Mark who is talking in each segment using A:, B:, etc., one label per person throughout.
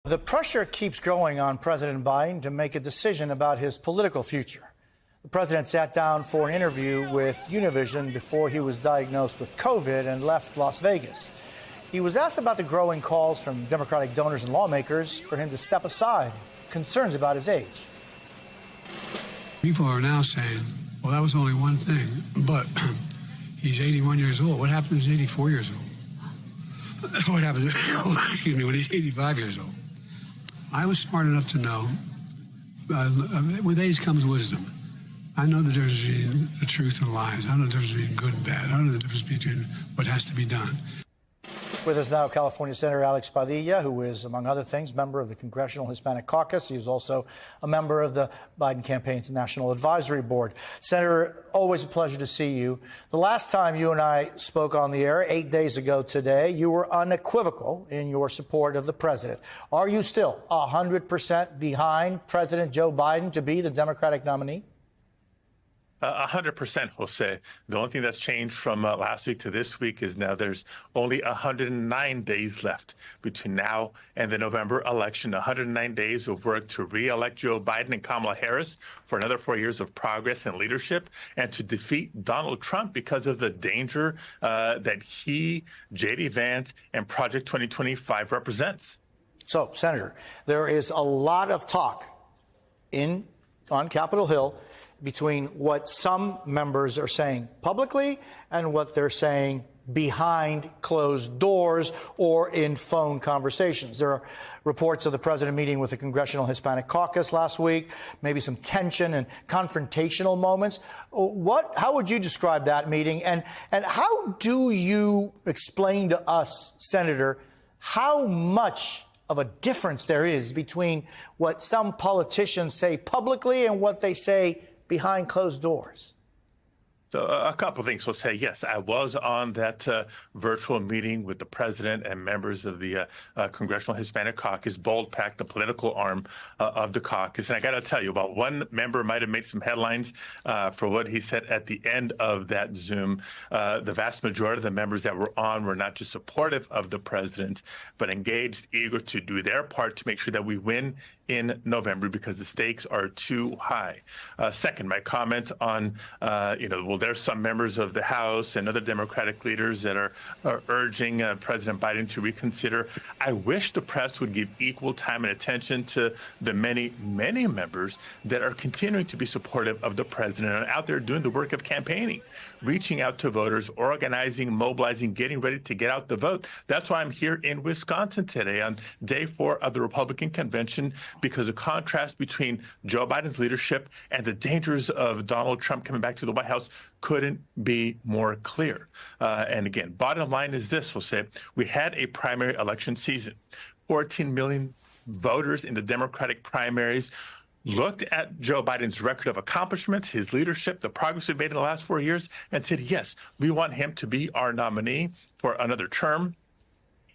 A: The pressure keeps growing on President Biden to make a decision about his political future. The president sat down for an interview with Univision before he was diagnosed with COVID and left Las Vegas. He was asked about the growing calls from Democratic donors and lawmakers for him to step aside, concerns about his age.
B: People are now saying, well, that was only one thing, but he's 81 years old. What happens when he's 84 years old? What happens when he's 85 years old? I was smart enough to know, with age comes wisdom. I know the difference between the truth and lies. I know the difference between good and bad. I know the difference between what has to be done.
A: With us now, California Senator Alex Padilla, who is, among other things, member of the Congressional Hispanic Caucus. He is also a member of the Biden campaign's National Advisory Board. Senator, always a pleasure to see you. The last time you and I spoke on the air, 8 days ago today, you were unequivocal in your support of the president. Are you still 100% behind President Joe Biden to be the Democratic nominee?
C: 100%, Jose. The only thing that's changed from last week to this week is now there's only 109 days left between now and the November election. 109 days of work to re-elect Joe Biden and Kamala Harris for another 4 years of progress and leadership, and to defeat Donald Trump because of the danger that he, J.D. Vance, and Project 2025 represents.
A: So, Senator, there is a lot of talk on Capitol Hill between what some members are saying publicly and what they're saying behind closed doors or in phone conversations. There are reports of the president meeting with the Congressional Hispanic Caucus last week, maybe some tension and confrontational moments. How would you describe that meeting? And how do you explain to us, Senator, how much of a difference there is between what some politicians say publicly and what they say behind closed doors?
C: So a couple of things. We'll say, yes, I was on that virtual meeting with the president and members of the Congressional Hispanic Caucus, Bold PAC, the political arm of the caucus. And I got to tell you, about one member might have made some headlines for what he said at the end of that Zoom. The vast majority of the members that were on were not just supportive of the president, but engaged, eager to do their part to make sure that we win in November because the stakes are too high. Second, my comment on, there's some members of the House and other Democratic leaders that are urging President Biden to reconsider. I wish the press would give equal time and attention to the many, many members that are continuing to be supportive of the president and out there doing the work of campaigning, reaching out to voters, organizing, mobilizing, getting ready to get out the vote. That's why I'm here in Wisconsin today on day 4 of the Republican convention, because the contrast between Joe Biden's leadership and the dangers of Donald Trump coming back to the White House couldn't be more clear. And again, bottom line is this, we'll say, we had a primary election season. 14 million voters in the Democratic primaries looked at Joe Biden's record of accomplishments, his leadership, the progress we've made in the last 4 years, and said, yes, we want him to be our nominee for another term.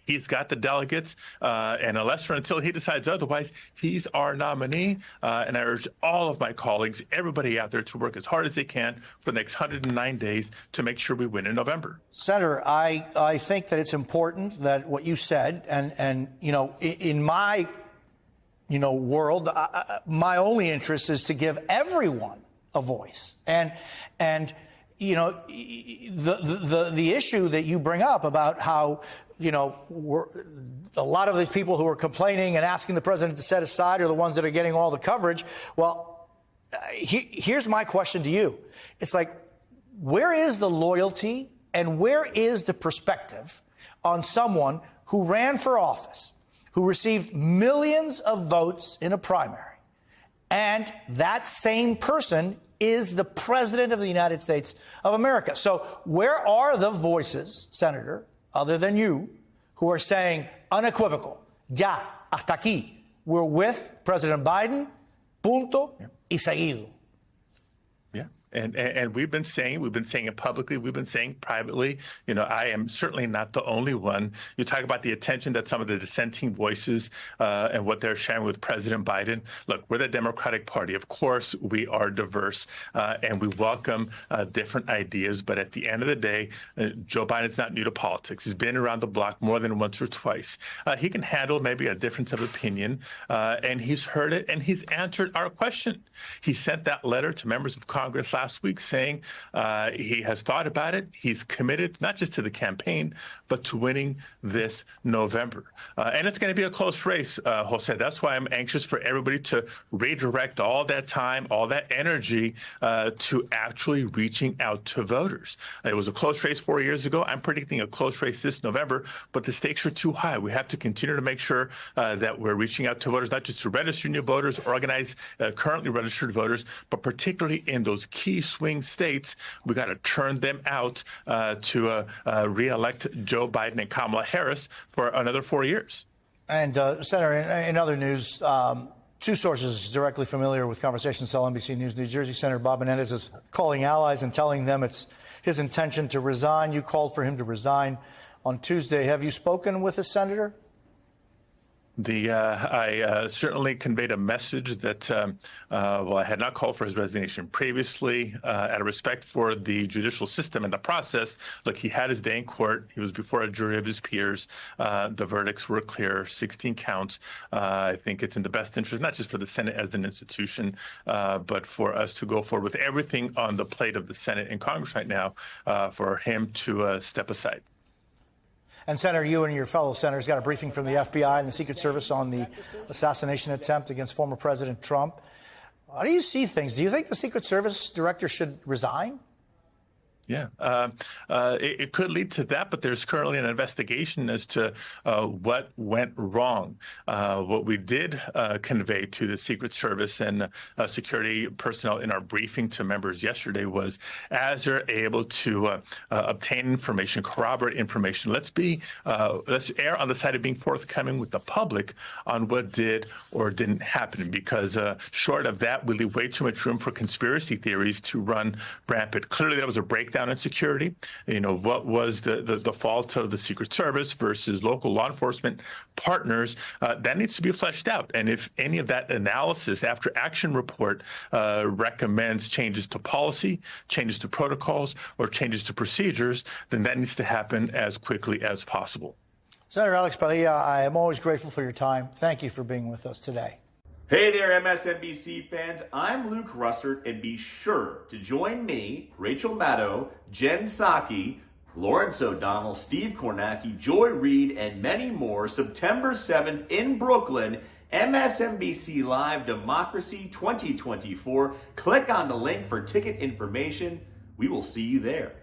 C: He's got the delegates, and unless or until he decides otherwise, he's our nominee. And I urge all of my colleagues, everybody out there, to work as hard as they can for the next 109 days to make sure we win in November.
A: Senator, I think that it's important that what you said, and in my world, my only interest is to give everyone a voice. And the issue that you bring up about how, a lot of the people who are complaining and asking the president to set aside are the ones that are getting all the coverage. Well, here's my question to you. It's like, where is the loyalty and where is the perspective on someone who ran for office, who received millions of votes in a primary, and that same person is the president of the United States of America? So where are the voices, Senator, other than you, who are saying unequivocal, ya, hasta aquí, we're with President Biden, punto y seguido?
C: Yeah. And we've been saying it publicly, we've been saying privately, I am certainly not the only one. You talk about the attention that some of the dissenting voices and what they're sharing with President Biden. Look, we're the Democratic Party. Of course, we are diverse and we welcome different ideas. But at the end of the day, Joe Biden's not new to politics. He's been around the block more than once or twice. He can handle maybe a difference of opinion, and he's heard it and he's answered our question. He sent that letter to members of Congress last week saying he has thought about it. He's committed not just to the campaign, but to winning this November. And it's going to be a close race, Jose. That's why I'm anxious for everybody to redirect all that time, all that energy to actually reaching out to voters. It was a close race 4 years ago. I'm predicting a close race this November, but the stakes are too high. We have to continue to make sure that we're reaching out to voters, not just to register new voters, organize currently registered voters, but particularly in those key swing states, we got to turn them out to re-elect Joe Biden and Kamala Harris for another 4 years.
A: And Senator, in other news, two sources directly familiar with conversations tell NBC News New Jersey Senator Bob Menendez is calling allies and telling them it's his intention to resign. You called for him to resign on Tuesday. Have you spoken with the senator?
C: I certainly conveyed a message that, I had not called for his resignation previously, out of respect for the judicial system and the process. Look, he had his day in court. He was before a jury of his peers. The verdicts were clear, 16 counts. I think it's in the best interest, not just for the Senate as an institution, but for us to go forward with everything on the plate of the Senate and Congress right now, for him to step aside.
A: And Senator, you and your fellow senators got a briefing from the FBI and the Secret Service on the assassination attempt against former President Trump. How do you see things? Do you think the Secret Service director should resign?
C: Yeah, it could lead to that, but there's currently an investigation as to what went wrong. What we did convey to the Secret Service and security personnel in our briefing to members yesterday was, as they're able to obtain information, corroborate information, let's err on the side of being forthcoming with the public on what did or didn't happen, because short of that, we leave way too much room for conspiracy theories to run rampant. Clearly, that was a breakdown in security. What was the fault of the Secret Service versus local law enforcement partners? That needs to be fleshed out. And if any of that analysis after action report recommends changes to policy, changes to protocols, or changes to procedures, then that needs to happen as quickly as possible.
A: Senator Alex Padilla, I am always grateful for your time. Thank you for being with us today.
D: Hey there, MSNBC fans. I'm Luke Russert, and be sure to join me, Rachel Maddow, Jen Psaki, Lawrence O'Donnell, Steve Kornacki, Joy Reid, and many more September 7th in Brooklyn, MSNBC Live Democracy 2024. Click on the link for ticket information. We will see you there.